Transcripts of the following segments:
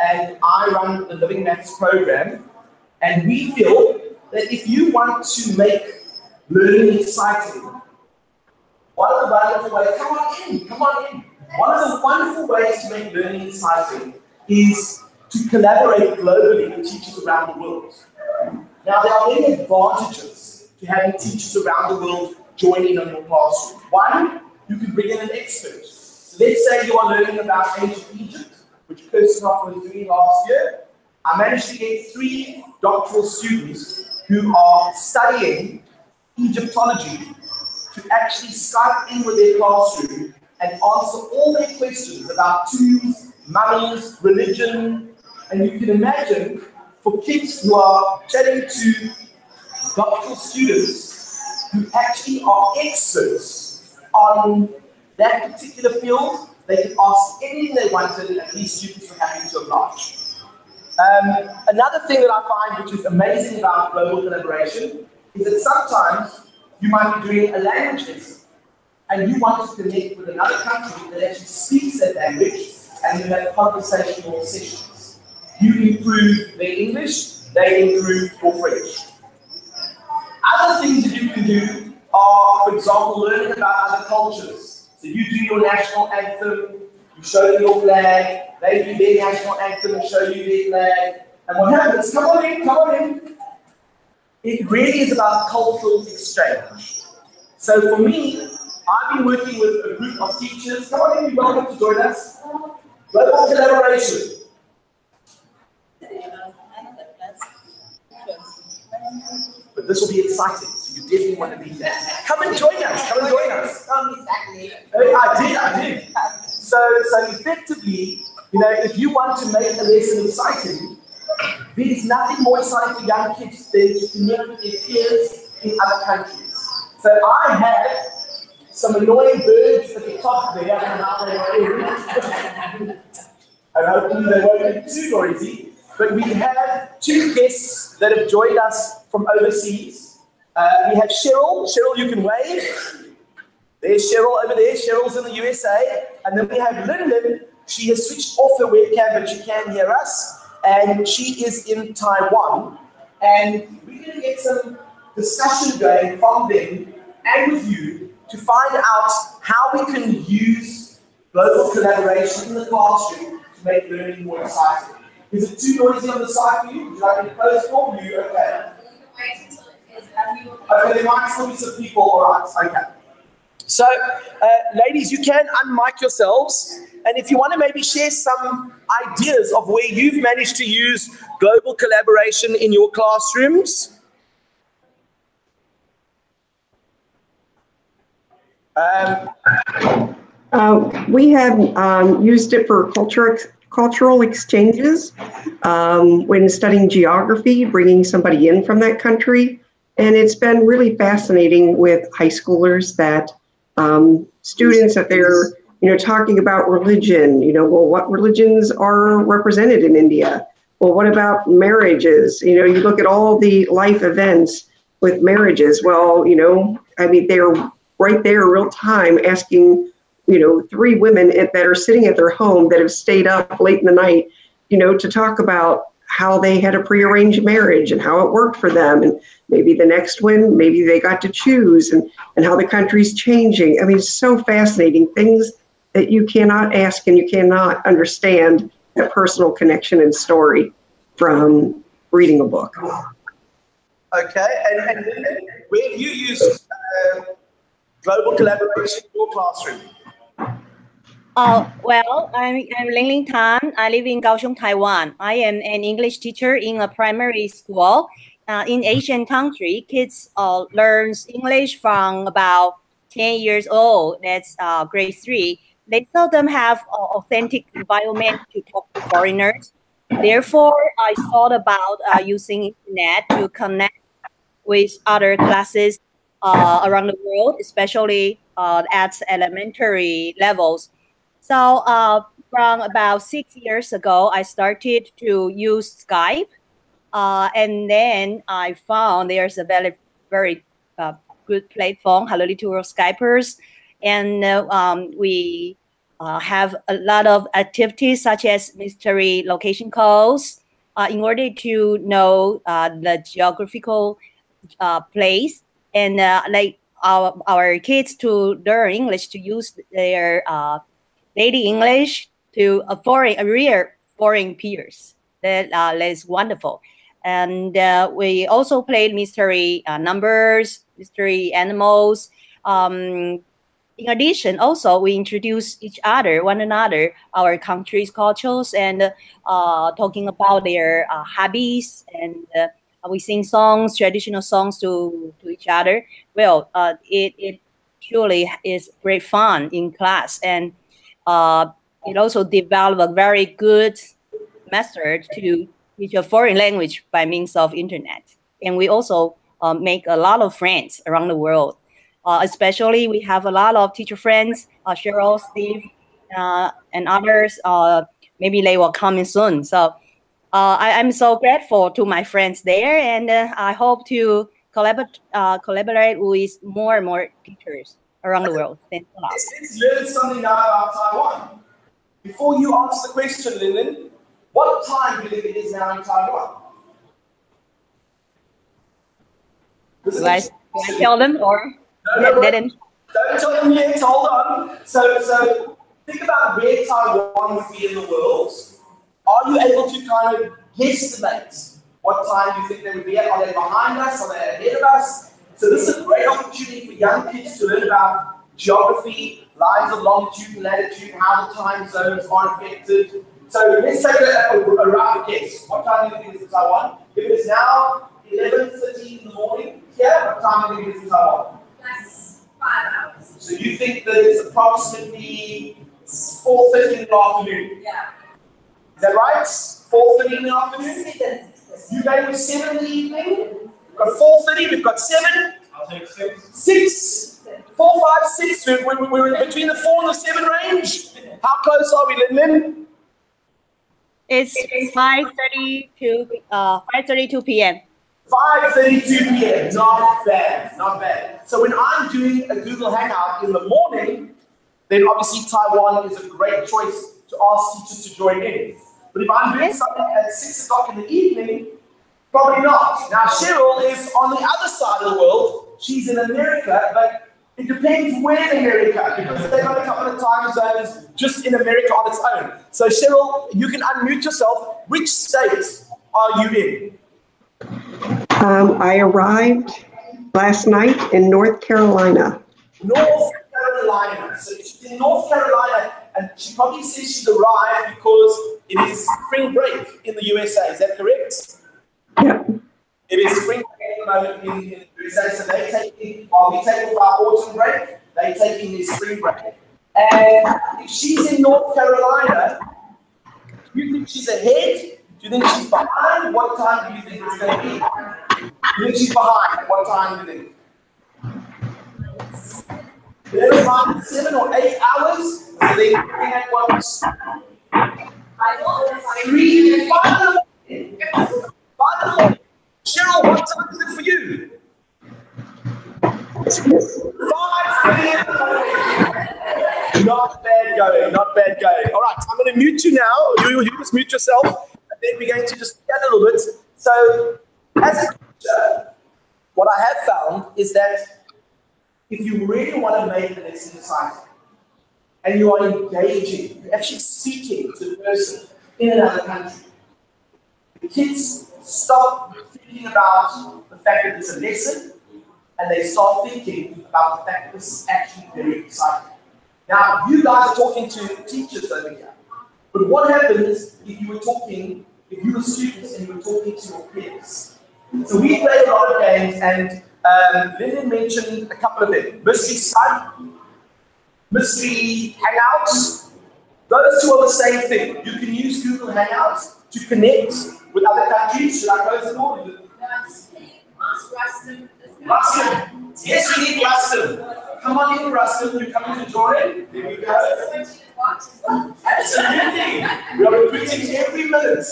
and I run the Living Maths program. And we feel that if you want to make learning exciting, one of the wonderful ways, come on in, come on in. One of the wonderful ways to make learning exciting is to collaborate globally with teachers around the world. Now, there are many advantages to having teachers around the world join in on your classroom. One, you can bring in an expert. So let's say you are learning about ancient Egypt, which Kirstenhoff was doing last year. I managed to get 3 doctoral students who are studying Egyptology to actually Skype in with their classroom and answer all their questions about tombs, mummies, religion. And you can imagine for kids who are chatting to doctoral students who actually are experts on that particular field, they can ask anything they wanted and these students are happy to oblige. Another thing that I find which is amazing about global collaboration is that sometimes you might be doing a language lesson and you want to connect with another country that actually speaks that language and you have conversational sessions. You improve their English, they improve your French. Other things that you can do are, for example, learning about other cultures. So you do your national anthem, you show them your flag, they do their national anthem and show you their flag. And what happens? Come on in, come on in. It really is about cultural exchange. So for me, I've been working with a group of teachers. Come on in, you're welcome to join us. Global collaboration. But this will be exciting, so you definitely want to be there. Come and join us, come and join us. I did. So effectively, you know, if you want to make a lesson exciting, there's nothing more exciting for young kids than to connect with their peers in other countries. So I have some annoying birds at the top there, and hopefully they won't be too noisy. But we have 2 guests that have joined us from overseas. We have Cheryl. Cheryl, you can wave. There's Cheryl over there. Cheryl's in the USA. And then we have Lyndon. She has switched off her webcam, but she can hear us. And she is in Taiwan. And we're going to get some discussion going from them and with you to find out how we can use global collaboration in the classroom to make learning more exciting. Is it too noisy on the side for you? Would you like me to close for you? Okay. Okay, there might still be some people. All right. Okay. So, ladies, you can unmic yourselves. And if you want to maybe share some ideas of where you've managed to use global collaboration in your classrooms. We have used it for cultural exchanges when studying geography, bringing somebody in from that country. And it's been really fascinating with high schoolers that students that they're, talking about religion, well, what religions are represented in India? Well, what about marriages? You look at all the life events with marriages. Well, they're right there real time asking, 3 women that are sitting at their home that have stayed up late in the night, to talk about how they had a prearranged marriage and how it worked for them. And maybe the next one, maybe they got to choose and how the country's changing. I mean, it's so fascinating. Things that you cannot ask and you cannot understand that personal connection and story from reading a book. Okay, and where have you used global collaboration in your classroom? Well, I'm Ling Ling Tan. I live in Kaohsiung, Taiwan. I am an English teacher in a primary school. In Asian country, kids learns English from about 10 years old. That's grade 3. They seldom have authentic environment to talk to foreigners. Therefore, I thought about using internet to connect with other classes around the world, especially at elementary levels. So from about 6 years ago, I started to use Skype. And then I found there's a very good platform, Hello Little World Skypers. And we have a lot of activities such as mystery location codes in order to know the geographical place, and like our kids to learn English, to use their daily English to a real foreign peers. That is wonderful. And we also played mystery numbers, mystery animals. In addition, also we introduce one another, our country's cultures, and talking about their hobbies, and we sing songs, traditional songs to each other. Well, it truly is great fun in class, and it also developed a very good method to teach a foreign language by means of internet. And we also make a lot of friends around the world. Especially, we have a lot of teacher friends, Cheryl, Steve, and others. Maybe they will come in soon. So I'm so grateful to my friends there, and I hope to collaborate with more and more teachers around the world. Thanks a lot. Let's learn something now about Taiwan. Before you answer the question, Lillian, what time do you think it is now in Taiwan? Do I tell them, or let them? Don't tell them yet, hold on. So think about where Taiwan would be in the world. Are you able to kind of guesstimate what time you think they would be at? Are they behind us? Are they ahead of us? So this is a great opportunity for young kids to learn about geography, lines of longitude and latitude, how the time zones are affected. So let's take a rough guess. What time do you think it is in Taiwan? If it's now 11:30 in the morning here, what time do you think it is in Taiwan? That's 5 hours. So you think that it's approximately 4:30 in the afternoon? Yeah. Is that right? 4:30 in the afternoon? You gave me 7 in the evening? We've got 4:30, we've got 7. I'll take 6. 6. 4, 5, 6. We're in between the 4 and the 7 range. How close are we, Lin? It's 5:32 p.m. 5:32 p.m. Not bad, not bad. So when I'm doing a Google Hangout in the morning, then obviously Taiwan is a great choice to ask teachers to join in. But if I'm doing something at 6 o'clock in the evening, probably not. Now Cheryl is on the other side of the world. She's in America, but it depends where in America, because they've got a couple of time zones just in America on its own. So Cheryl, you can unmute yourself. Which state are you in? I arrived last night in North Carolina. North Carolina. So she's in North Carolina, and she probably says she's arrived because it is spring break in the USA. Is that correct? Yeah. It is spring break at the moment in the USA. So they take, while we take off our autumn break, they take in their spring break. And if she's in North Carolina, do you think she's ahead? Do you think she's behind? What time do you think it's going to be? Do you think she's behind? What time do you think? 7 or 8 hours? So they're looking at what? 3, 5 in the morning. Cheryl, what time is it for you? 5:30 in the morning. Not bad going, not bad going. All right, I'm going to mute you now. You just mute yourself, and then we're going to just chat a little bit. So, as a teacher, what I have found is that if you really want to make the lesson exciting, and you are engaging, you're actually speaking to the person in another country, the kids stop thinking about the fact that it's a lesson, and they start thinking about the fact that this is actually very exciting. Now, you guys are talking to teachers over here, but what happens if you were students and you were talking to your peers? So we play a lot of games, and Lyndon mentioned a couple of them. Mystery Skype, Mystery Hangouts. Those two are the same thing. You can use Google Hangouts to connect with other countries. Should I close the door? Rustin. Yes, we need Rustin. Come on in, Rustin. You're coming to join. There we go. Absolutely. We are recruiting every minute.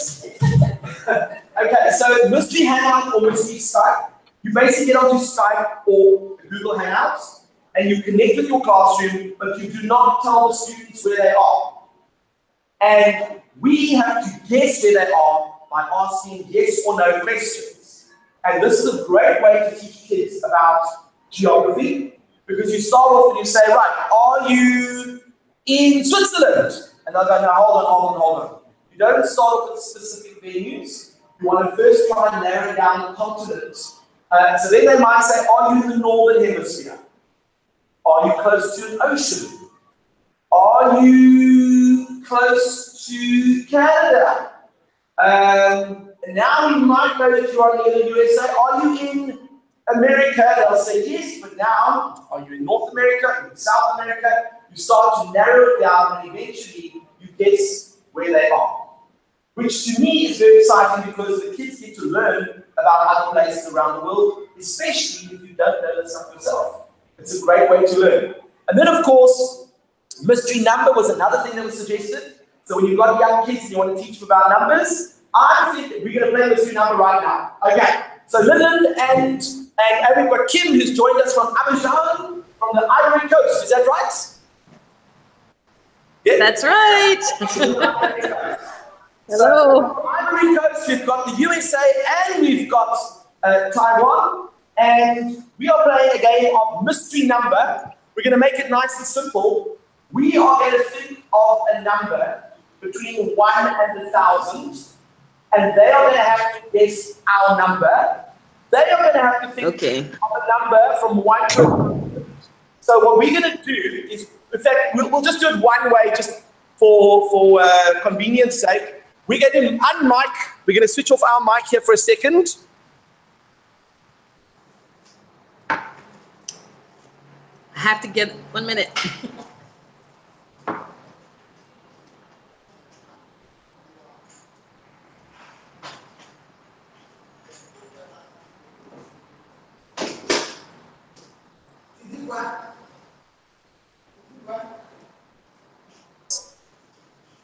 Okay, so Mystery Hangout or Mystery Skype. You basically get onto Skype or Google Hangouts, and you connect with your classroom, but you do not tell the students where they are. And we have to guess where they are by asking yes or no questions. And this is a great way to teach kids about geography, because you start off and you say, right, are you in Switzerland? And they'll go, no, hold on. You don't start off with specific venues. You want to first try and narrow down the continent. So then they might say, are you in the northern hemisphere? Are you close to an ocean? Are you close to Canada? And now you might know that you are near the USA. Are you in America? They'll say yes, but now, are you in North America? Are you in South America? You start to narrow it down, and eventually you guess where they are. Which to me is very exciting, because the kids get to learn about other places around the world, especially if you don't know that stuff yourself. It's a great way to learn. And then, of course, mystery number was another thing that was suggested. So when you've got young kids and you want to teach them about numbers, I think we're going to play mystery number right now. Okay. So Lillian and we've got Kim, who's joined us from Abidjan, from the Ivory Coast. Is that right? Yeah. That's right. Hello. So from Ivory Coast, we've got the USA and we've got Taiwan. And we are playing a game of mystery number. We're going to make it nice and simple. We are going to think of a number between 1 and 1,000. And they are going to have to guess our number. They are going to have to think of a number from 1 to 1,000. So what we're going to do is, in fact, we'll just do it one way, just for convenience sake. We're going to unmic. We're going to switch off our mic here for a second. I have to get 1 minute.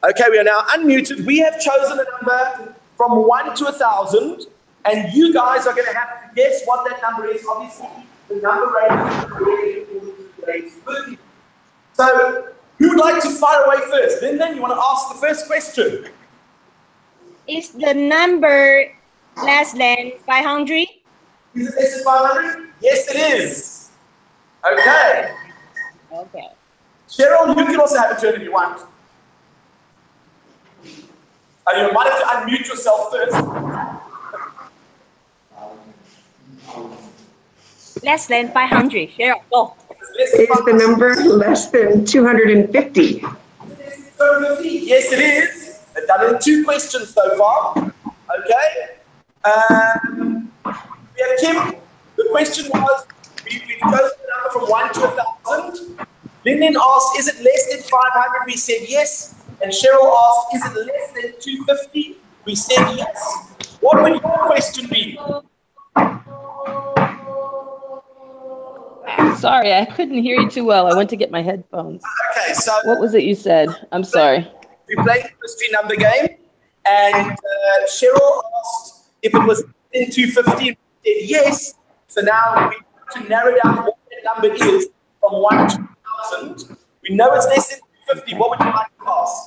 Okay, we are now unmuted. We have chosen a number from 1 to 1,000, and you guys are going to have to guess what that number is. Obviously, the number range is 50. So, who would like to fire away first? Then you want to ask the first question. Is the number less than 500? Is it less than 500? Yes, it is. Okay. Okay. Cheryl, you can also have a turn if you want. You might have to unmute yourself first. Less than 500. Cheryl, go. Is the number less than 250? 250? Yes, it is. I've done it in 2 questions so far. Okay. We have Kim. The question was, we've chosen the number from 1 to 1,000. Lyndon asked, is it less than 500? We said yes. And Cheryl asked, is it less than 250? We said yes. What would your question be? Sorry, I couldn't hear you too well. I went to get my headphones. Okay, so what was it you said? I'm sorry. We played the mystery number game, and Cheryl asked if it was in 250, and we said yes. So now we have to narrow down what that number is from 1 to 1,000. We know it's less than 250. What would you like to ask?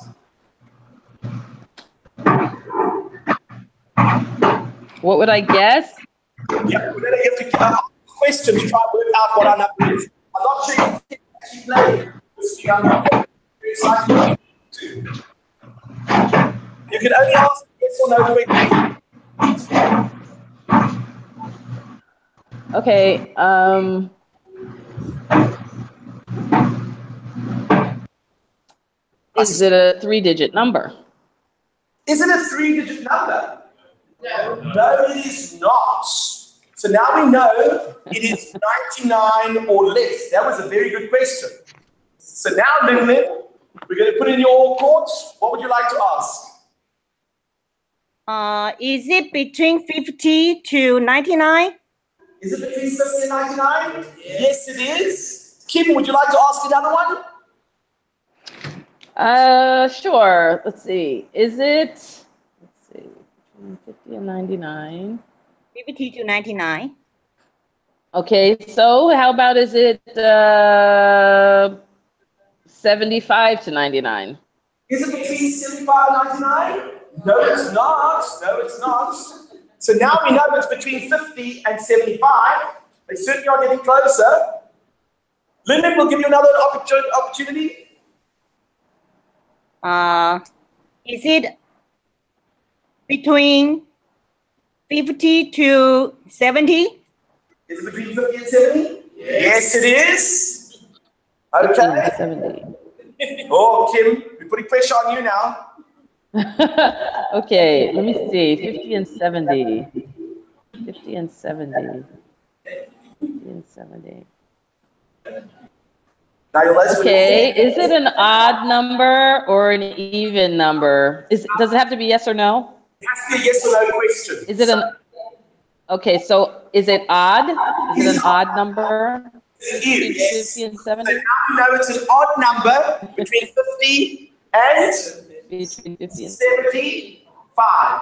What would I guess? Yeah, we're going to have to ask questions to try and work out what our number is. I'm not sure if you can actually play this number. Very exciting too. You can only ask yes or no questions. Okay. Is it a 3-digit number? Is it a 3-digit number? No. No, it is not. So now we know it is 99 or less. That was a very good question. So now, Lynn, we're going to put in your court. What would you like to ask? Is it between 50 to 99? Is it between 50 and 99? Yes, it is. Kim, would you like to ask another one? Sure. Let's see. Is it, between 50 and 99? 50 to 99. Okay, so how about is it 75 to 99? Is it between 75 and 99? No, it's not. No, it's not. So now we know it's between 50 and 75. They certainly are getting closer. Lyndon, we'll give you another opportunity. Is it between 50 to 70? Is it between 50 and 70? Yes, it is. Okay. 70. Oh, Kim, we're putting pressure on you now. Okay, let me see. 50 and 70. 50 and 70. 50 and 70. Now okay, is it an odd number or an even number? Does it have to be yes or no? It has to be a yes or no question. Is it okay, so is it odd? Is it an odd number? It is. 50 and 70? So now you know it's an odd number between 50 and between 50 and 75.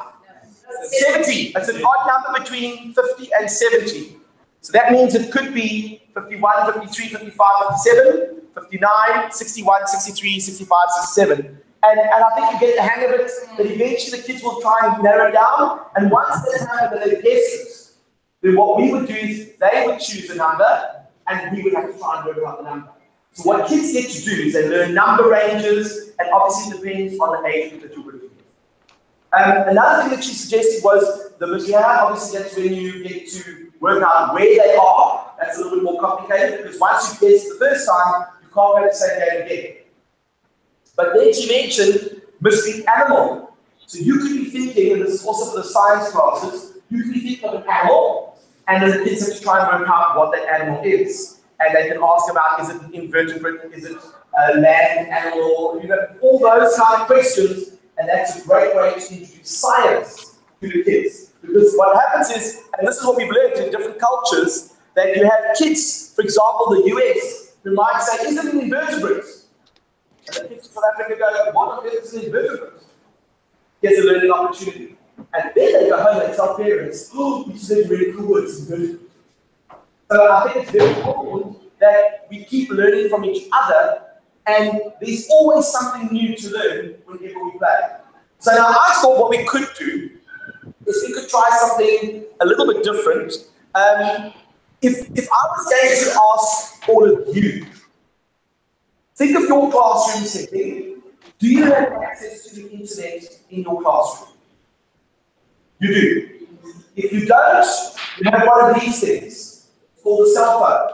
70. It's an odd number between 50 and 70. So that means it could be 51, 53, 55, 57, 59, 61, 63, 65, 67. And I think you get the hang of it, that eventually the kids will try and narrow it down. And once they have it and they guess it, then what we would do is they would choose a number and we would have to try and work out the number. So what kids get to do is they learn number ranges, and obviously it depends on the age group that you're working with. Another thing that she suggested was the Messiah. Obviously that's when you get to work out where they are. That's a little bit more complicated because once you guess the first time, you can't go to the same game again. But then she mentioned mystery animal. So you could be thinking, and this is also for the science classes, you could be thinking of an animal, and then the kids have to try and work out what that animal is. And they can ask about, is it an invertebrate, is it a land animal, you know, all those kind of questions. And that's a great way to introduce science to the kids. Because what happens is, and this is what we've learned in different cultures, that you have kids, for example, the US, who might say, is it an invertebrate? And the kids from Africa go, what on earth is an invertebrate? Here's a learning opportunity. And then they go home and tell parents, oh, you said really cool words, invertebrate. So I think it's very important that we keep learning from each other, and there's always something new to learn whenever we play. So now I thought what we could do is we could try something a little bit different. If I was going to ask all of you, think of your classroom setting. Do you have access to the internet in your classroom? You do. If you don't, you have one of these things. It's called a cell phone.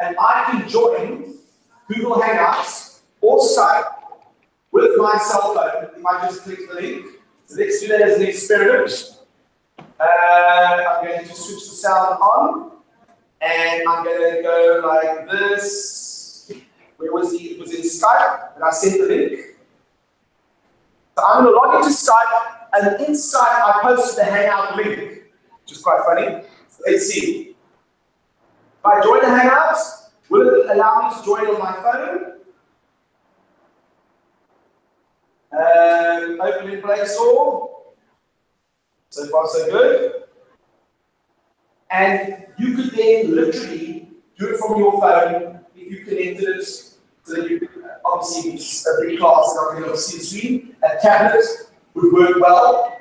And I can join Google Hangouts or Skype with my cell phone if I just click the link. So let's do that as an experiment. I'm going to switch the sound on. And I'm going to go like this. Where was he? It was in Skype, and I sent the link. So I'm going to log into Skype, and in Skype I posted the Hangout link, which is quite funny. So let's see. If I join the Hangout, will it allow me to join on my phone? Open in Play Store. So far, so good. And you could then literally do it from your phone if you connected it. So that you obviously it's a big class, not going to see the screen. A tablet would work well.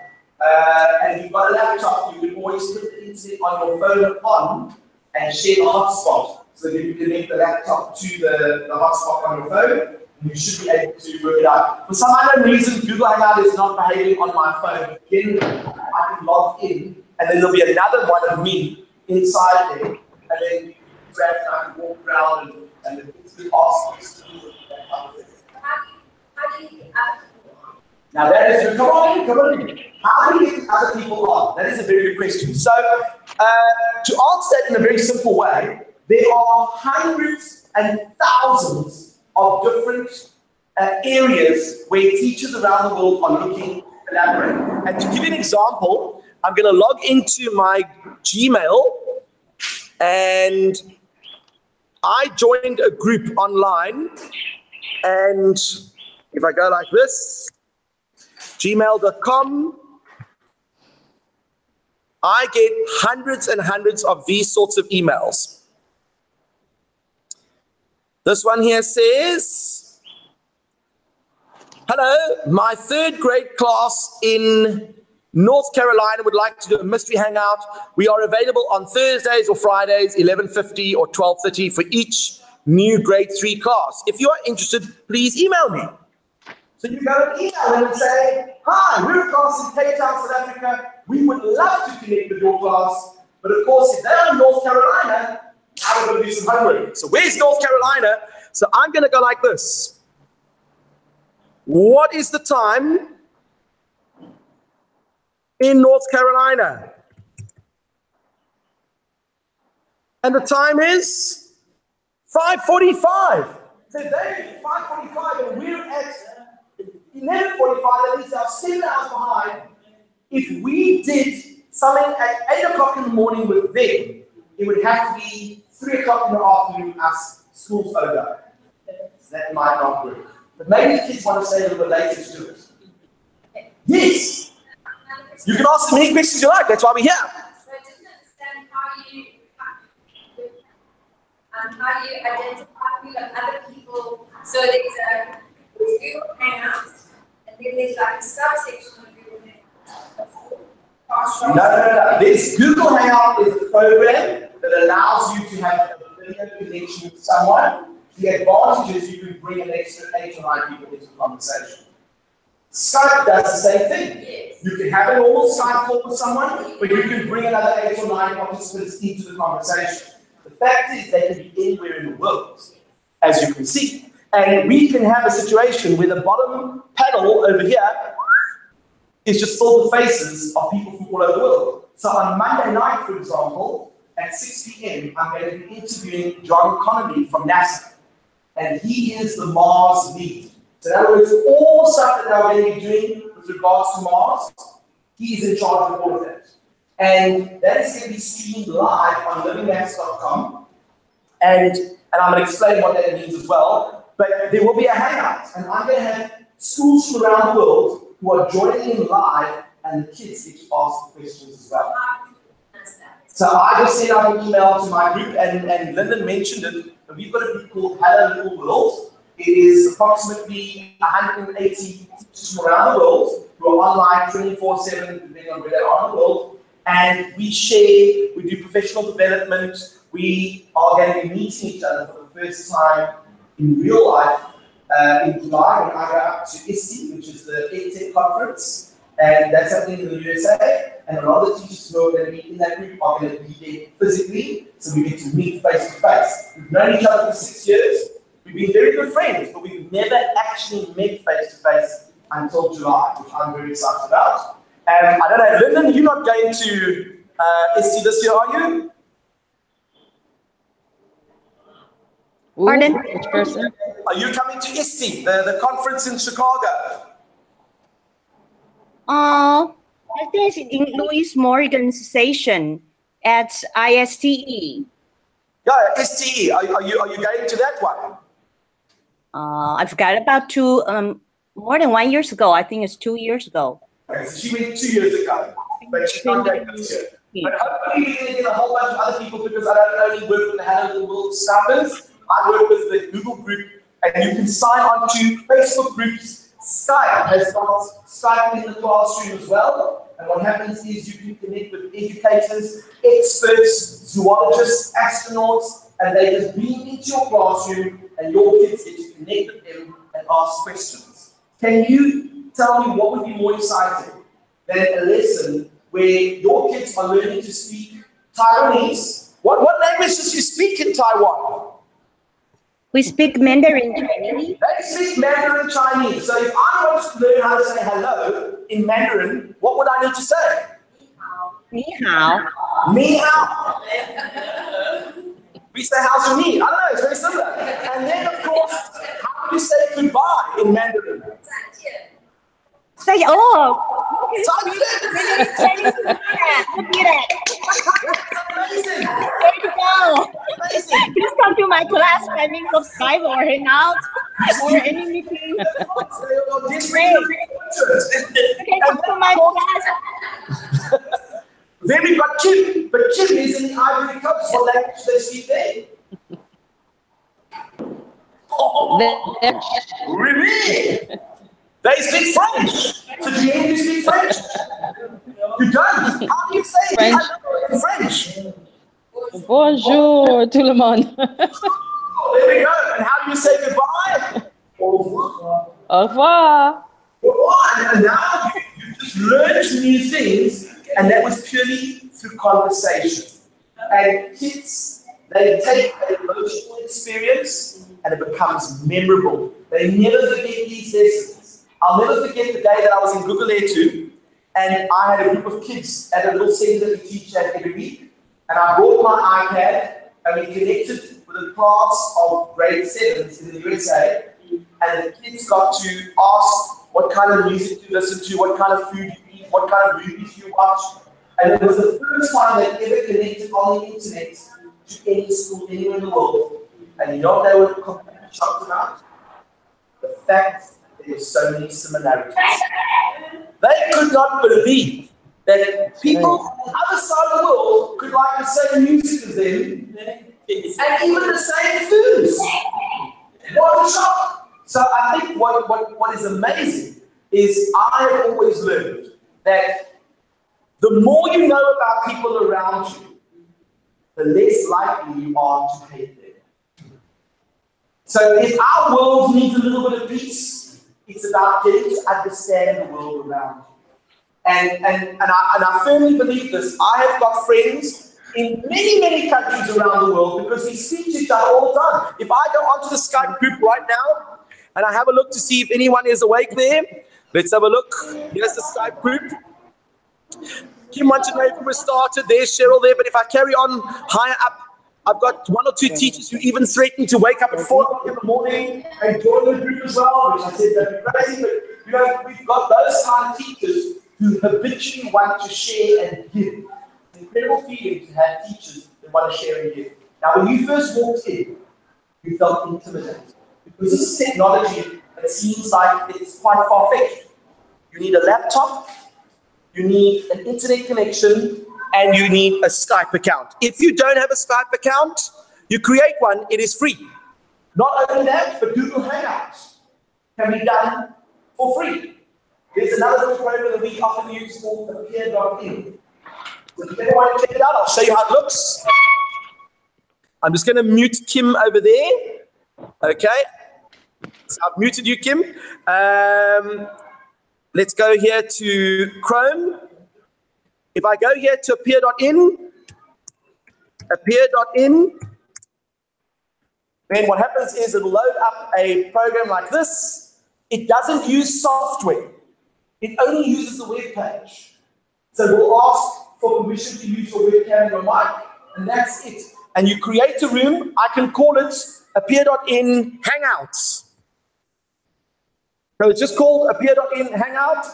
And if you've got a laptop, you can always put the internet on your phone on and share the hotspot. So that you connect the laptop to the hotspot on your phone, and you should be able to work it out. For some unknown reason, Google Hangout is not behaving on my phone. Again, I can log in, and then there'll be another one of me inside there, and then grab and I can walk around and it's good ask. Now that is, come on. How do you get other people on? That is a very good question. So, to answer that in a very simple way, there are hundreds and thousands of different areas where teachers around the world are looking to collaborate. And to give you an example, I'm going to log into my Gmail, and I joined a group online, and if I go like this, gmail.com, I get hundreds and hundreds of these sorts of emails. This one here says, hello, my 3rd grade class in North Carolina would like to do a mystery hangout. We are available on Thursdays or Fridays, 11:50 or 12:30 for each new grade 3 class. If you are interested, please email me. So you go and email them and say, hi, we're a class in Cape Town, South Africa. We would love to connect with your class. But of course, if they're in North Carolina, I'm going to do some homework. So where's North Carolina? So I'm going to go like this. What is the time in North Carolina? And the time is 5:45. So they're 5:45 and we're at 11:45. That means they're 7 hours behind. If we did something at 8 o'clock in the morning with them, it would have to be 3 o'clock in the afternoon as school's over. That might not work. But maybe the kids want to stay a little bit later to do it. Yes. You can ask as many questions you like. That's why we're here. So I didn't understand how you identify with other people. So there's a Google Hangout, and then there's like a subsection of Google Hangout. No. This Google Hangout is a program that allows you to have a video connection with someone. The advantage is you can bring an extra 8 or 9 people into the conversation. Skype does the same thing. Yes. You can have a normal Skype call with someone, but you can bring another 8 or 9 participants into the conversation. The fact is they can be anywhere in the world, as you can see. And we can have a situation where the bottom panel over here is just filled with faces of people from all over the world. So on Monday night, for example, at 6 p.m., I'm going to be interviewing John Connolly from NASA. And he is the Mars lead. So in other words, all stuff that they're going to be doing with regards to Mars, he's in charge of all of that. And that is going to be streamed live on livingmaths.com. And I'm going to explain what that means as well. But there will be a hangout. And I'm going to have schools from around the world who are joining in live, and the kids get to ask questions as well. So I just sent out an email to my group, and Lyndon mentioned it. We've got a group called Hello Little World. It is approximately 180 teachers from around the world who are online 24/7, depending on where they are in the world. And we share, we do professional development. We are going to be meeting each other for the first time in real life in July when I go up to ISTE, which is the EdTech conference. And that's happening in the USA. And a lot of the teachers who are going to be in that group are going to be there physically, so we get to meet face to face. We've known each other for 6 years. We've been very good friends, but we've never actually met face to face until July, which I'm very excited about. And I don't know, Lyndon, you're not going to ISTE this year, are you? Pardon? Which person? Are you coming to ISTE, the conference in Chicago? I think it's in Louis Morgan's session at ISTE. Yeah, STE. Are you going to that one? I forgot about more than 1 year ago. I think it's 2 years ago. Okay, so she went 2 years ago, but she's not going this year. But hopefully you're going to get a whole bunch of other people, because I don't only work with the Hello Little World staffers. I work with the Google group, and you can sign on to Facebook groups. Skype has got Skype in the classroom as well. And what happens is you can connect with educators, experts, zoologists, astronauts, and they just beam into your classroom, and your kids get to connect with them and ask questions. Can you tell me what would be more exciting than a lesson where your kids are learning to speak Taiwanese? What language does you speak in Taiwan? We speak Mandarin Chinese. They speak Mandarin Chinese. So if I want to learn how to say hello in Mandarin, what would I need to say? Ni hao. Ni hao. We say how's your knee? I don't know, it's very similar. And then, of course, how do you say goodbye in Mandarin? Say, oh, Chinese. Chinese. Look at that. Amazing. There you go. Amazing. Please come to my class. I mean, subscribe or Hangout or any meeting. Great. Okay, come to my class. Then then we've got Kim, but Kim is in the Ivory Coast. What language do they speak there? Oh, really? They speak French. So do you speak French? You don't. How do you say French in French? Bonjour, tout le monde. Oh, there we go. And how do you say goodbye? Au revoir. Au revoir. And now you just learned new things, and that was purely through conversation. And kids, they take an emotional experience and it becomes memorable. They never forget these lessons. I'll never forget the day that I was in Google Air 2, and I had a group of kids at a little center that we teach at every week. And I brought my iPad and we connected with a class of grade 7s in the USA. And the kids got to ask what kind of music you listen to, what kind of food you eat, what kind of movies you watch. And it was the first time they ever connected on the internet to any school anywhere in the world. And you know what they were completely shocked about? The fact that there were so many similarities. They could not believe that people on the other side of the world could like the same music as them and even the same foods. What a shock! So I think what is amazing is I have always learned that the more you know about people around you, the less likely you are to hate them. So if our world needs a little bit of peace, it's about getting to understand the world around you. And I firmly believe this. I have got friends in many, many countries around the world because we speak to each other all the time. If I go onto the Skype group right now and I have a look to see if anyone is awake there, let's have a look. Here's the Skype group. Kim wants to know if we're started. There's Cheryl there. But if I carry on higher up, I've got 1 or 2 teachers who even threaten to wake up at 4 o'clock in the morning and join the group as well, which I said that'd be crazy. But you know, we've got those kind of teachers who habitually want to share and give. It's an incredible feeling to have teachers that want to share and give. Now, when you first walked in, you felt intimidated because this is technology that seems like it's quite far-fetched. You need a laptop, you need an internet connection, and you need a Skype account. If you don't have a Skype account, you create one, it is free. Not only that, but Google Hangouts can be done for free. There's another little program that we often use called appear.in. So if you ever want to check it out, I'll show you how it looks. I'm just going to mute Kim over there. Okay. So I've muted you, Kim. Let's go here to Chrome. If I go here to appear.in, then what happens is it'll load up a program like this. It doesn't use software. It only uses the web page. So we'll ask for permission to use your webcam and your mic, and that's it. And you create a room. I can call it appear.in Hangouts. So it's just called appear.in Hangout.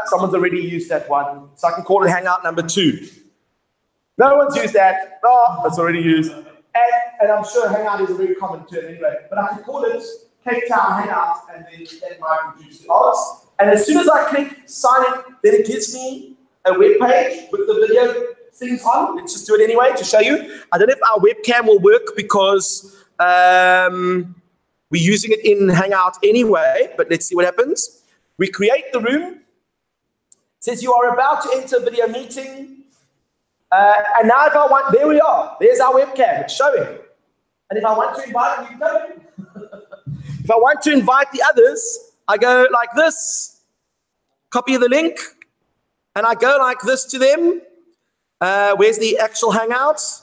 Someone's already used that one, so I can call it Hangout number 2. No one's used that. Oh, it's already used. And I'm sure Hangout is a very common term anyway. But I can call it Cape Town Hangout, and then that might reduce the odds. And as soon as I click sign in, then it gives me a web page with the video things on. Let's just do it anyway to show you. I don't know if our webcam will work because we're using it in Hangout anyway, but let's see what happens. We create the room. It says you are about to enter a video meeting. And now if I want, there we are. There's our webcam. It's showing. And if I want to invite you, go. If I want to invite the others, I go like this, copy the link, and I go like this to them. Where's the actual Hangouts?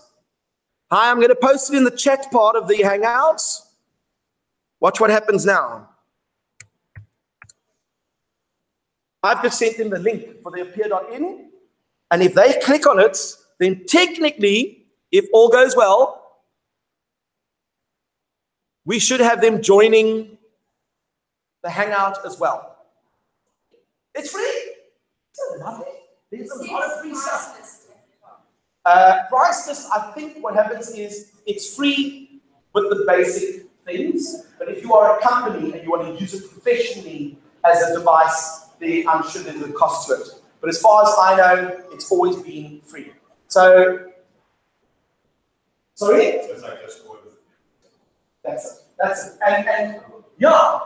Hi, I'm going to post it in the chat part of the Hangouts. Watch what happens now. I've just sent them the link for the appear.in, and if they click on it, then technically, if all goes well, we should have them joining the Hangout as well. It's free. It's nothing. There's a lot of free stuff. Priceless, I think what happens is it's free with the basic things, but if you are a company and you want to use it professionally as a device, I'm sure there's a cost to it. But as far as I know, it's always been free. So, sorry? It's like just go with That's it. That's it. And yeah.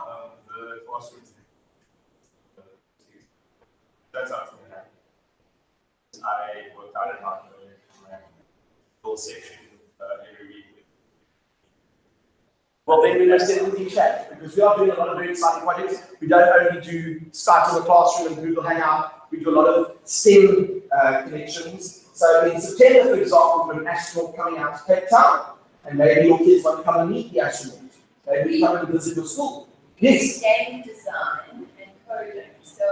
the classroom. That's up to me. I worked out in my whole section every week. Well, then we must definitely chat, because we are doing a lot of very exciting projects. We don't only do Skype in the classroom and Google Hangout, we do a lot of STEM connections. So in September, for example, we've got an astronaut coming out to Cape Town, and maybe your kids want to come and meet the astronaut. Maybe come and visit your school. Yes? Game design and coding. So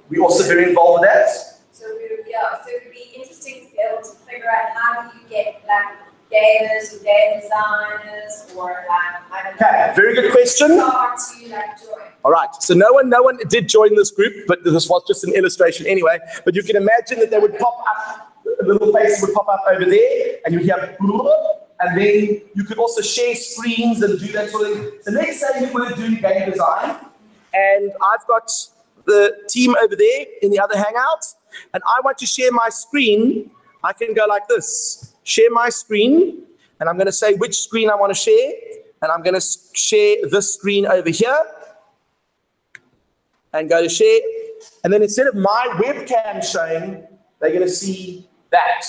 We're also very involved with that. So it would be interesting to be able to figure out how do you get like gamers or game designers or I don't know. Okay, very good question. Start to like join. All right, so no one did join this group, but this was just an illustration anyway. But you can imagine that they would pop up, a little face would pop up over there, and you hear, and then you could also share screens and do that sort of thing. So let's say you were doing game design, and I've got the team over there in the other Hangout, and I want to share my screen. I can go like this, share my screen, and I'm going to say which screen I want to share, and I'm going to share this screen over here, and go to share, and then instead of my webcam showing, they're going to see that,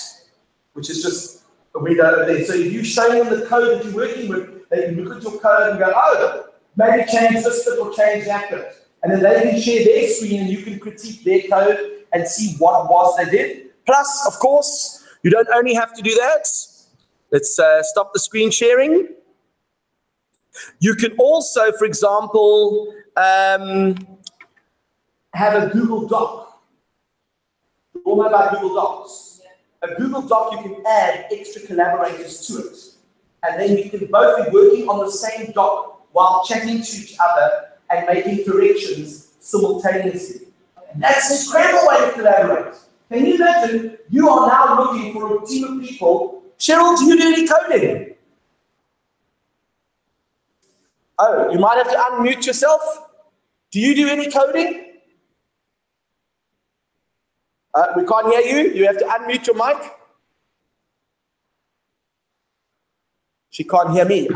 which is just a window over there. So if you show them the code that you're working with, they can look at your code and go, oh, maybe change this bit or change that bit. And then they can share their screen and you can critique their code and see what it was they did. Plus, of course, you don't only have to do that. Let's stop the screen sharing. You can also, for example, have a Google Doc. You all know about Google Docs. A Google Doc, you can add extra collaborators to it. And then you can both be working on the same doc while chatting to each other and making corrections simultaneously. And that's an incredible way to collaborate. Can you imagine you are now looking for a team of people? Cheryl, do you do any coding? Oh, you might have to unmute yourself. Do you do any coding? We can't hear you. You have to unmute your mic. She can't hear me.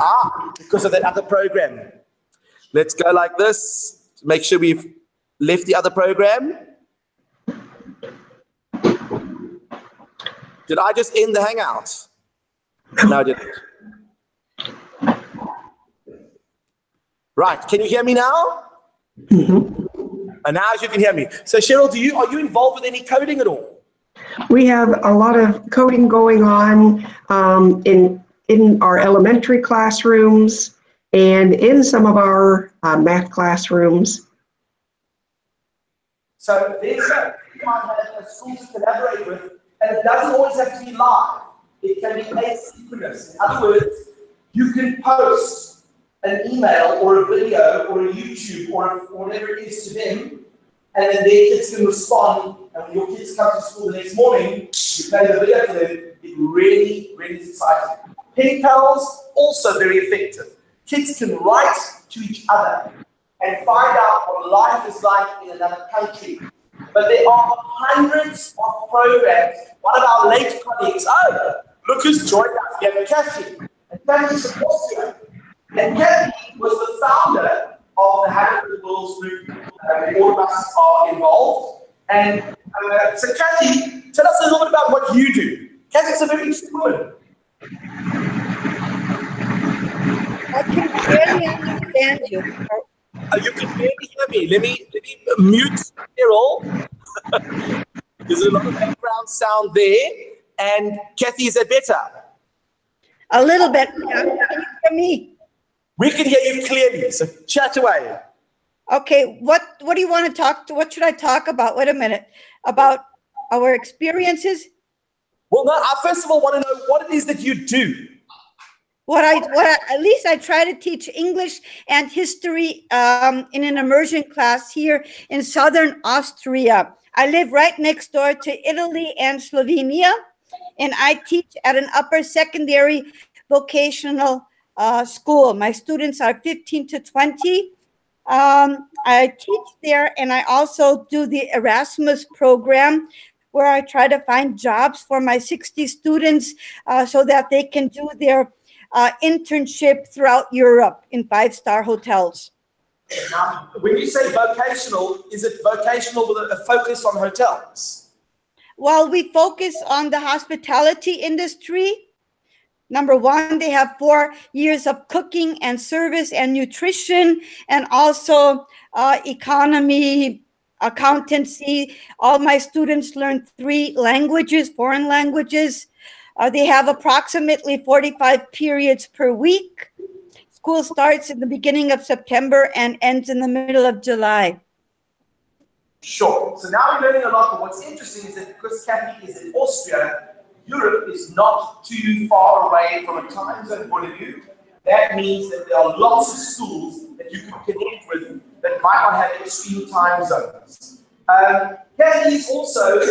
Because of that other program. Let's go like this. Make sure we've left the other program. Did I just end the Hangout? No, I didn't. Right. Can you hear me now? And now you can hear me. So Cheryl, are you involved with any coding at all? We have a lot of coding going on in our elementary classrooms and in some of our math classrooms. So there's you might have a school to collaborate with, and it doesn't always have to be live. It can be asynchronous. In other words, you can post an email or a video or a YouTube or whatever it is to them, and then their kids can respond, and when your kids come to school the next morning, you play the video for them. It really, really is exciting. Pen pals, also very effective. Kids can write to each other and find out what life is like in another country. But there are hundreds of programs. One of our late colleagues, look who's joined us. We have Kathy. And Kathy's from Austria. And Kathy was the founder of the Hangout Worlds group. All of us are involved. And so Kathy, tell us a little bit about what you do. Kathy's a very interesting woman. I can barely understand you. You can barely hear me. Let me mute Cheryl. There's a lot of background sound there. And Kathy, is that better? A little bit. Can you hear me? We can hear you clearly, so chat away. Okay, what do you want to talk to? What should I talk about? Wait a minute. About our experiences? Well, no, I first of all want to know what it is that you do. At least I try to teach English and history in an immersion class here in southern Austria. I live right next door to Italy and Slovenia, and I teach at an upper secondary vocational school. My students are 15 to 20. I teach there, and I also do the Erasmus program, where I try to find jobs for my 60 students so that they can do their internship throughout Europe in 5-star hotels. Now, when you say vocational, is it vocational with a focus on hotels? Well, we focus on the hospitality industry. Number one, they have 4 years of cooking and service and nutrition, and also economy, accountancy. All my students learn 3 languages, foreign languages. They have approximately 45 periods per week. School starts in the beginning of September and ends in the middle of July. Sure. So now we're learning a lot, but what's interesting is that because Kathy is in Austria, Europe is not too far away from a time zone point of view. That means that there are lots of schools that you can connect with that might not have extreme time zones. Kathy's also,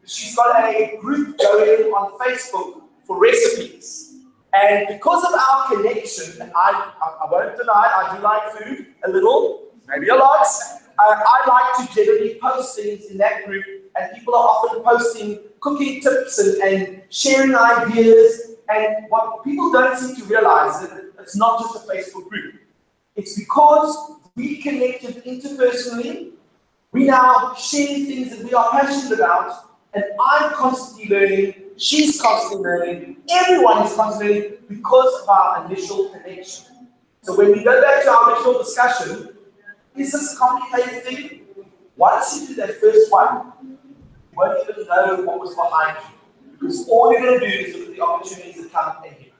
she's got a group going on Facebook for recipes. And because of our connection, and I won't deny, I do like food a little, maybe a lot. I like to generally post things in that group, and people are often posting cooking tips and sharing ideas. And what people don't seem to realize is that it's not just a Facebook group. It's because we connected interpersonally, we now share things that we are passionate about, and I'm constantly learning, she's constantly learning, everyone is constantly learning because of our initial connection. So when we go back to our original discussion, is this a complicated thing? Once you do that first one, you won't even know what was behind you, because all you're going to do is look at the opportunities that come ahead.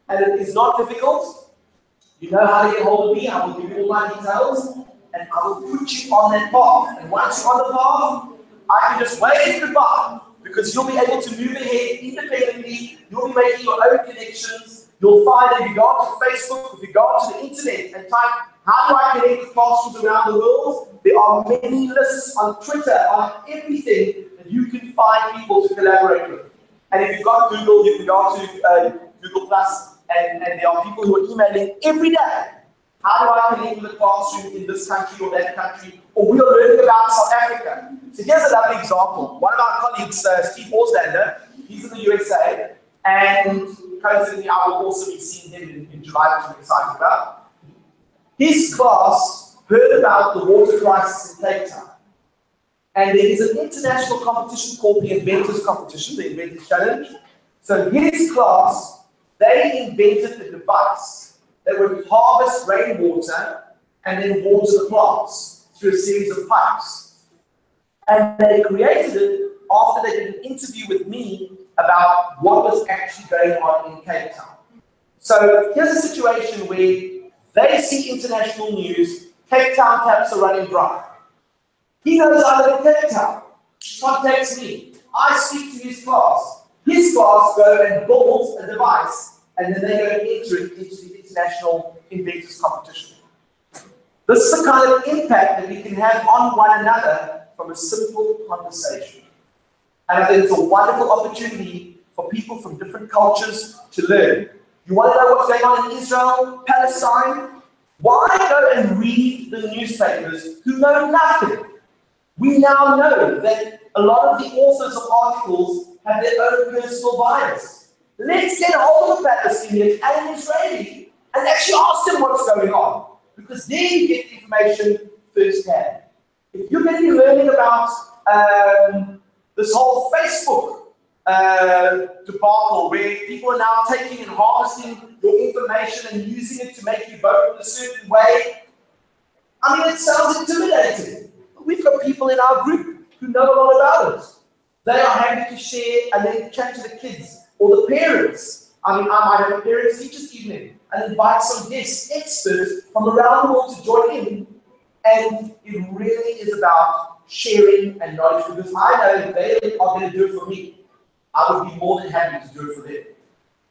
And it is not difficult. You know how to get hold of me. I will give you all my details, and I will put you on that path. And once you're on the path, I can just wave goodbye, because you'll be able to move ahead independently. You'll be making your own connections. You'll find that if you go onto Facebook, if you go onto the internet and type, how do I connect with classrooms around the world? There are many lists on Twitter, on everything, that you can find people to collaborate with. And if you've got Google, you can go to Google Plus, and there are people who are emailing every day. How do I connect with a classroom in this country or that country? Or we are learning about South Africa. So here's another example. One of our colleagues, Steve Horslander, he's in the USA, and coincidentally, I will also be seeing him in July, which I'm excited about. His class heard about the water crisis in Cape Town. And there is an international competition called the Inventors Competition, the Inventors Challenge. So his class, they invented a device that would harvest rainwater and then water the plants through a series of pipes. And they created it after they did an interview with me about what was actually going on in Cape Town. So here's a situation where they see international news, Cape Town taps are running dry. He knows I live in Cape Town, contacts me, I speak to his class go and build a device, and then they go and enter it into the International Inventors Competition. This is the kind of impact that we can have on one another from a simple conversation. And I think it's a wonderful opportunity for people from different cultures to learn. You want to know what's going on in Israel, Palestine? Why go and read the newspapers who know nothing? We now know that a lot of the authors of articles have their own personal bias. Let's get hold of Palestinians and Israeli and actually ask them what's going on, because then you get information firsthand. If you're going to be learning about this whole Facebook debacle where people are now taking and harvesting your information and using it to make you vote in a certain way, I mean, it sounds intimidating. But we've got people in our group who know a lot about it. They are happy to share and then chat to the kids or the parents. I mean, I might have a parents teachers evening and invite some guest experts from around the world to join in. And it really is about sharing and knowledge, because I know if they are going to do it for me, I would be more than happy to do it for them.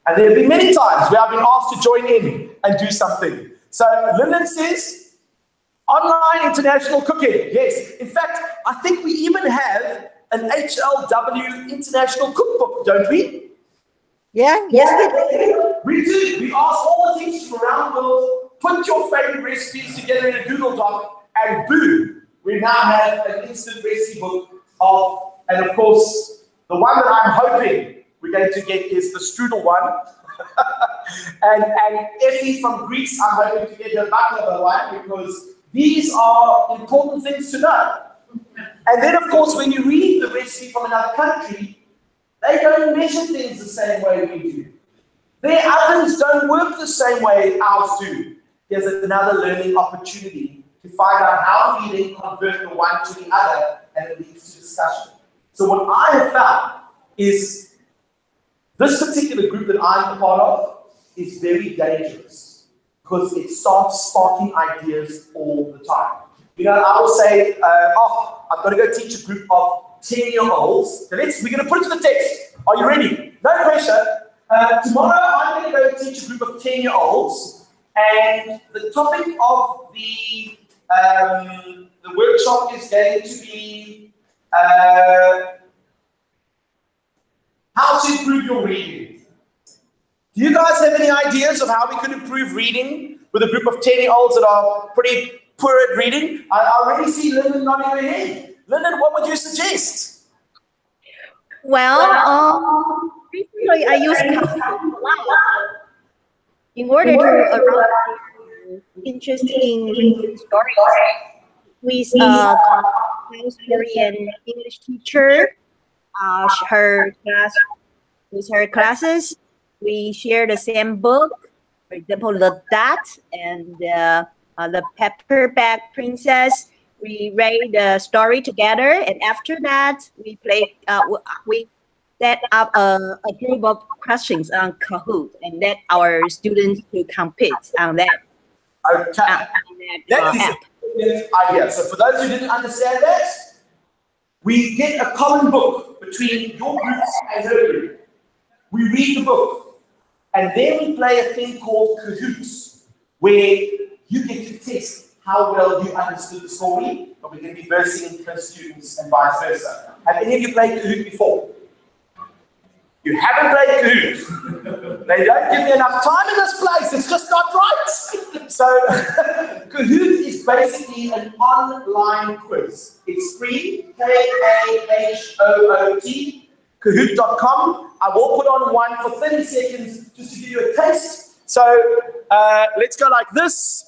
And there have been many times where I've been asked to join in and do something. So Lyndon says, online international cooking. Yes, in fact, I think we even have an HLW international cookbook, don't we? Yeah, yes, we do. We do. We ask all the teachers from around the world put your favorite recipes together in a Google Doc, and boom, we now have an instant recipe book of, and of course, the one that I'm hoping we're going to get is the strudel one. and Effie from Greece, I'm hoping to get the baklava one, because these are important things to know. And then, of course, when you read the recipe from another country, they don't measure things the same way we do. Their ovens don't work the same way ours do. There's another learning opportunity to find out how we then convert the one to the other, and it leads to discussion. So what I have found is this particular group that I'm a part of is very dangerous because it starts sparking ideas all the time. You know, I will say, oh, I've got to go teach a group of 10-year-olds. So we're going to put it to the test. Are you ready? No pressure. Tomorrow I'm going to go teach a group of 10-year-olds, and the topic of the workshop is going to be how to improve your reading. Do you guys have any ideas of how we could improve reading with a group of 10-year-olds that are pretty poor at reading? I already see Lyndon nodding her head. Lyndon, what would you suggest? Well, recently I used collab in order to arouse interest in reading stories. With Korean English teacher, her class, with her classes, we share the same book. For example, the That and the Pepperback Princess. We read the story together, and after that, we play. We set up a group of questions on Kahoot, and let our students to compete on that. Okay. That is a brilliant idea. So for those who didn't understand that, we get a common book between your group and her group. We read the book, and then we play a thing called Kahoots, where you get to test how well you understood the story, but we're going to be versing her students and vice versa. Have any of you played Kahoot before? You haven't played Kahoot. They don't give me enough time in this place. It's just not right. So Kahoot is basically an online quiz. It's free, K-A-H-O-O-T, Kahoot.com. I will put on one for 30 seconds just to give you a taste. So let's go like this.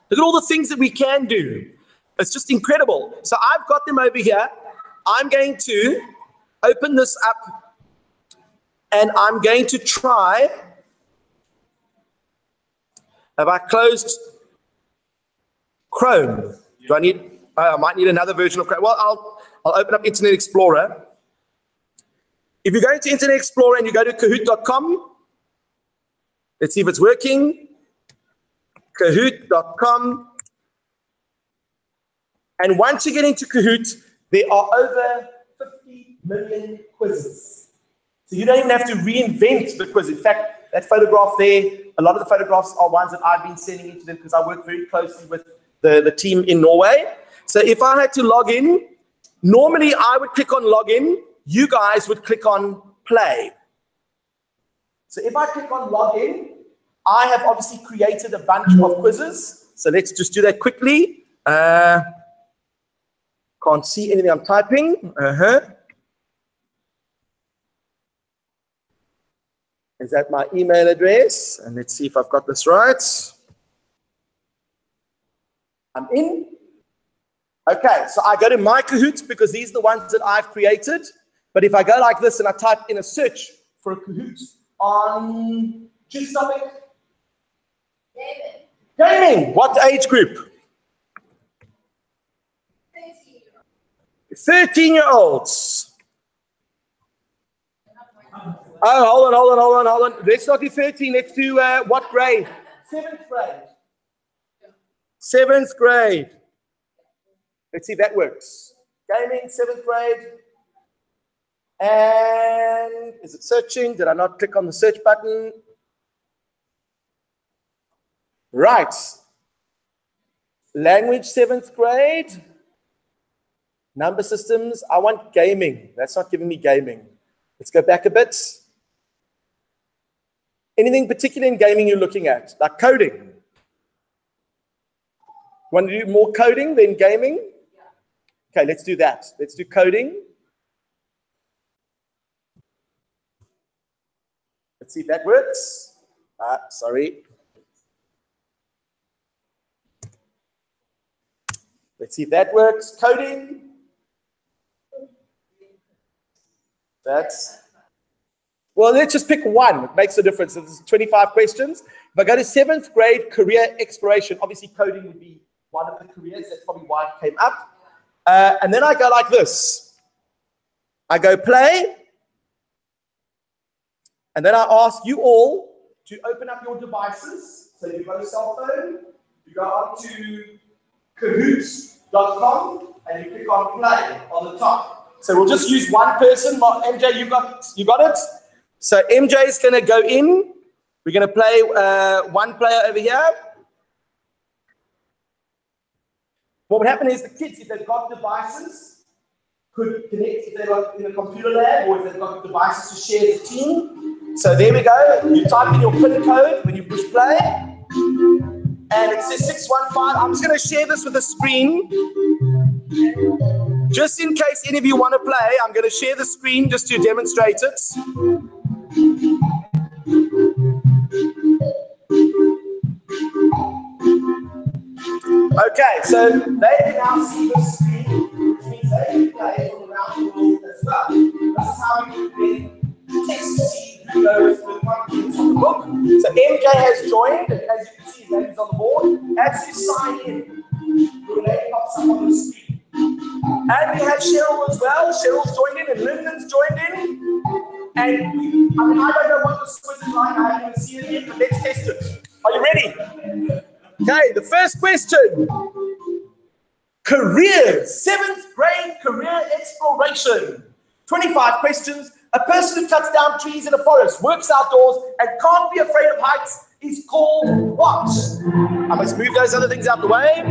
Look at all the things that we can do. It's just incredible. So I've got them over here. I'm going to open this up, and I'm going to try. Have I closed Chrome? Do I need? I might need another version of Chrome. Well, I'll open up Internet Explorer. If you go into Internet Explorer and you go to Kahoot.com, let's see if it's working. Kahoot.com. And once you get into Kahoot, there are over 50 million quizzes. So you don't even have to reinvent the quiz. In fact, that photograph there, a lot of the photographs are ones that I've been sending into them because I work very closely with the team in Norway. So if I had to log in, normally I would click on login. You guys would click on play. So if I click on login, I have obviously created a bunch of quizzes. So let's just do that quickly. Can't see anything I'm typing. Is that my email address? And let's see if I've got this right. I'm in. Okay, so I go to my Kahoot because these are the ones that I've created. But if I go like this and I type in a search for a Kahoot on choose topic. Gaming. What age group? 13-year-olds. Oh, hold on. Let's not do 13. Let's do what grade? 7th grade. 7th grade. Let's see if that works. Gaming, 7th grade. And is it searching? Did I not click on the search button? Right. Language, 7th grade. Number systems, I want gaming. That's not giving me gaming. Let's go back a bit. Anything particular in gaming you're looking at? Like coding. Want to do more coding than gaming? Okay, let's do that. Let's do coding. Let's see if that works. Sorry. Let's see if that works. Coding. Well, let's just pick one. It makes a difference. So this is 25 questions. If I go to 7th grade career exploration, obviously coding would be one of the careers. That's probably why it came up. And then I go like this. I go play. And then I ask you all to open up your devices. So you go to cell phone, you go on to Kahoots.com, and you click on play on the top. So we'll just use one person. MJ, you got it? So MJ is going to go in. We're going to play one player over here. What would happen is the kids, if they've got devices, could connect if they're in a computer lab or if they've got devices to share as a team. So there we go. You type in your PIN code when you push play. And it says 615. I'm just going to share this with the screen. Just in case any of you want to play, I'm going to share the screen just to demonstrate it. Okay, so they can now see the screen, which means they can play from around the world as well. This is how you can test to see who knows the contents of the book. So MJ has joined, and as you can see, his name is on the board. As you sign in, your name pops up on the screen. And we have Cheryl as well. Cheryl's joined in, and Lyndon's joined in. And I don't know what the quiz is like. I haven't seen it yet, but let's test it. Are you ready? Okay, the first question. Careers, 7th grade career exploration. 25 questions. A person who cuts down trees in a forest, works outdoors, and can't be afraid of heights is called what? I must move those other things out the way.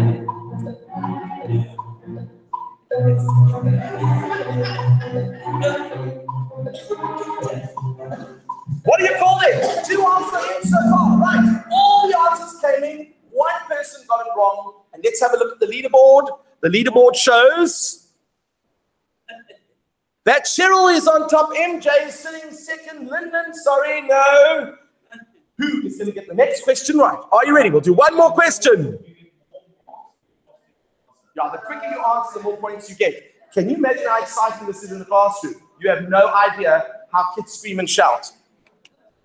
What do you call it? 2 answers in so far. Right. All the answers came in. One person got it wrong. And let's have a look at the leaderboard. The leaderboard shows that Cheryl is on top. MJ is sitting second. Lyndon, sorry, no. Who is going to get the next question right? Are you ready? We'll do one more question. Yeah, the quicker you answer, the more points you get. Can you imagine how exciting this is in the classroom? You have no idea how kids scream and shout.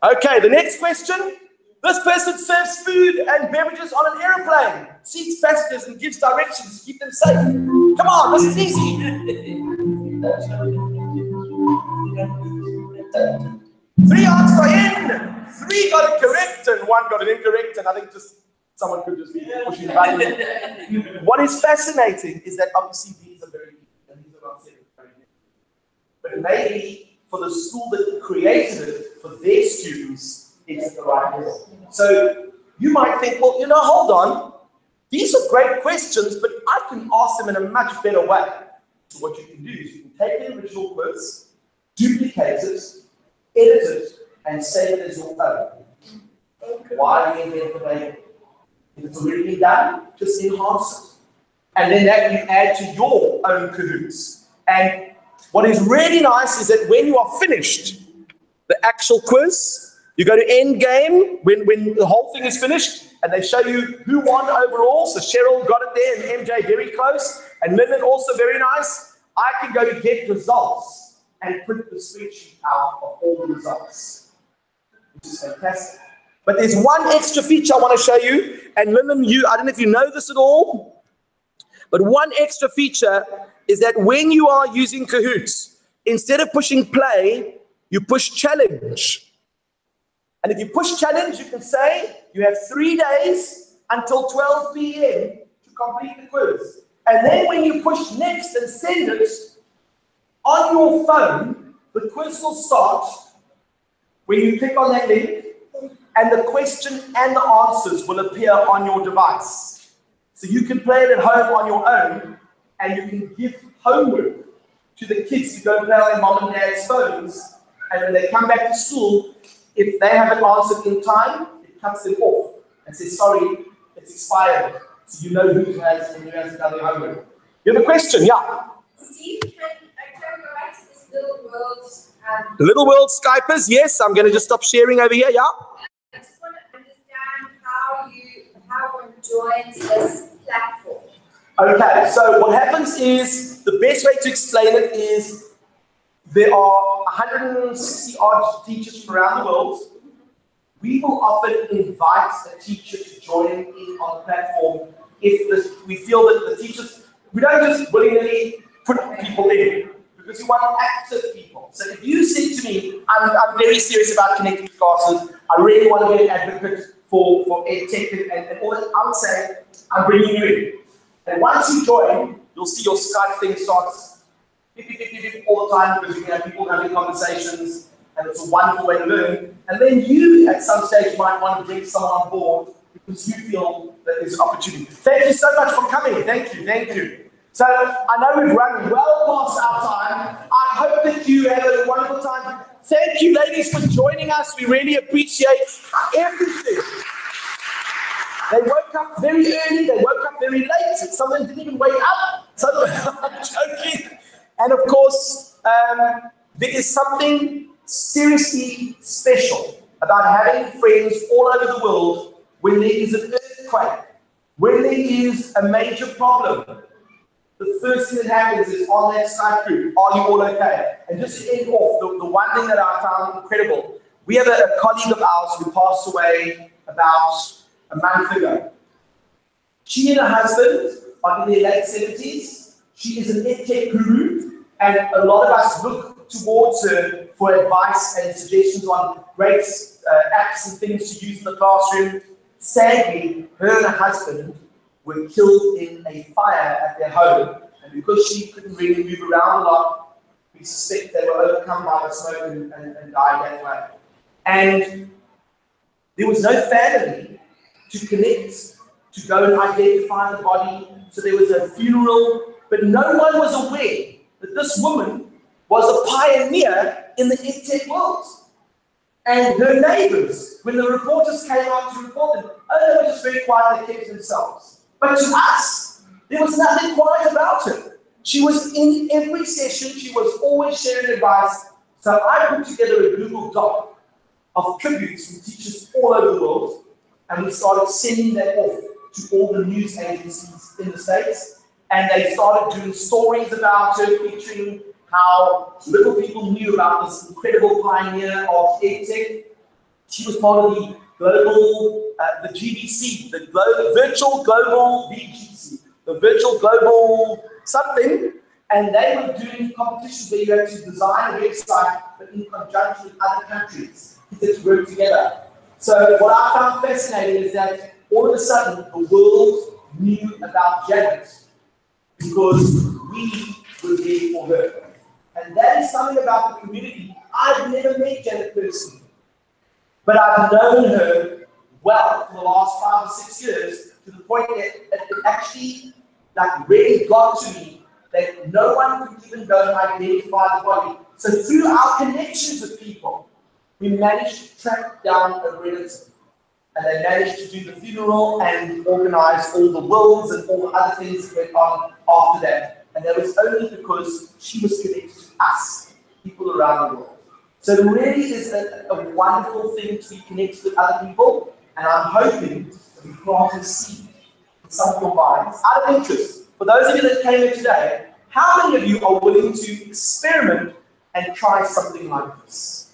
Okay, the next question. This person serves food and beverages on an airplane, seats passengers and gives directions to keep them safe. Come on, this is easy. 3 answers are in. 3 got it correct and 1 got it incorrect, and I think just someone could just be pushing the button. What is fascinating is that obviously these are very deep, and these are not very deep. But maybe for the school that created it, for their students, it's the right level. So you might think, well, hold on. These are great questions, but I can ask them in a much better way. So what you can do is you can take the original quiz, duplicate it, edit it, and save it as your own. Why reinvent the wheel? If it's already been done, just enhance it. And then that you add to your own Kahoots. And what is really nice is that when you are finished, the actual quiz, you go to end game when the whole thing is finished, and they show you who won overall. So Cheryl got it there, and MJ very close, and Lyndon also very nice. I can go to get results and print the spreadsheet out of all the results, which is fantastic. But there's one extra feature I want to show you, and Lyndon, I don't know if you know this at all, but one extra feature is that when you are using Kahoots, instead of pushing play, you push challenge. And if you push challenge, you can say you have 3 days until 12 p.m. to complete the quiz. And then when you push next and send it on your phone, the quiz will start when you click on that link, and the question and the answers will appear on your device. So you can play it at home on your own, and you can give homework to the kids to go play on their mom and dad's phones, and when they come back to school, if they haven't answered in time, it cuts them off and says, sorry, it's expired. So you know who has and who hasn't done their homework. You have a question? Yeah. Steve, can we go back to this little world? Little world Skypers, yes. I'm going to just stop sharing over here, yeah. I just want to understand how one joins this platform. Okay, so what happens is, the best way to explain it is, there are 160 odd teachers from around the world. We will often invite a teacher to join in on the platform if we feel that the teachers, we don't just willy-nilly put people in, because we want active people. So if you say to me, I'm very serious about connecting with classes, I really want to be an advocate for EdTech and all that, I would say, I'm bringing you in. And once you join, you'll see your Skype thing starts beep, beep, beep, beep, beep, all the time, because you can have people having conversations, and it's a wonderful way to learn. And then you, at some stage, might want to bring someone on board because you feel that there's an opportunity. Thank you so much for coming. Thank you, thank you. So I know we've run well past our time. I hope that you had a wonderful time. Thank you, ladies, for joining us. We really appreciate everything. They woke up very early, they woke up very late, some of them didn't even wake up. I'm joking. And of course, there is something seriously special about having friends all over the world when there is an earthquake, when there is a major problem. The first thing that happens is on that Skype group, are you all okay? And just to end off, the one thing that I found incredible, we have a colleague of ours who passed away about a month ago. She and her husband are in their late 70s. She is an EdTech guru, and a lot of us look towards her for advice and suggestions on great apps and things to use in the classroom. Sadly, her and her husband were killed in a fire at their home, and because she couldn't really move around a lot, we suspect they were overcome by the smoke and died that way. And there was no family to connect, to go and identify the body, so there was a funeral, but no one was aware that this woman was a pioneer in the EdTech world. And her neighbors, when the reporters came out to report them, they were just very quiet, they kept to themselves. But to us, there was nothing quiet about her. She was in every session, she was always sharing advice. So I put together a Google Doc of tributes from teachers all over the world, and we started sending that off to all the news agencies in the States, and they started doing stories about her, featuring how little people knew about this incredible pioneer of EdTech. She was part of the global, the GVC, the virtual global VGC, the virtual global something, and they were doing competitions where you had to design a website, but in conjunction with other countries to work together. So what I found fascinating is that all of a sudden the world knew about Janet because we were there for her. And that is something about the community. I've never met Janet personally, but I've known her well for the last 5 or 6 years, to the point that it actually really got to me that no one could even go and identify the body. So through our connections with people, we managed to track down a relative. And they managed to do the funeral and organize all the wills and all the other things that went on after that. And that was only because she was connected to us, people around the world. So it really is a wonderful thing to be connected with other people. And I'm hoping that we plant a seed in some of your minds. Out of interest, for those of you that came here today, how many of you are willing to experiment and try something like this?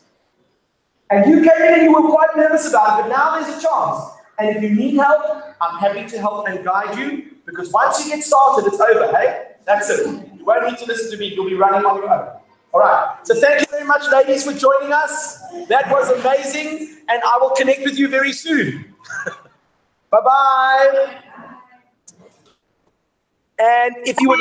And you came in and you were quite nervous about it, but now there's a chance. And if you need help, I'm happy to help and guide you, because once you get started, it's over, hey? That's it. You won't need to listen to me. You'll be running on your own. All right. So thank you very much, ladies, for joining us. That was amazing, and I will connect with you very soon. Bye-bye. And if you would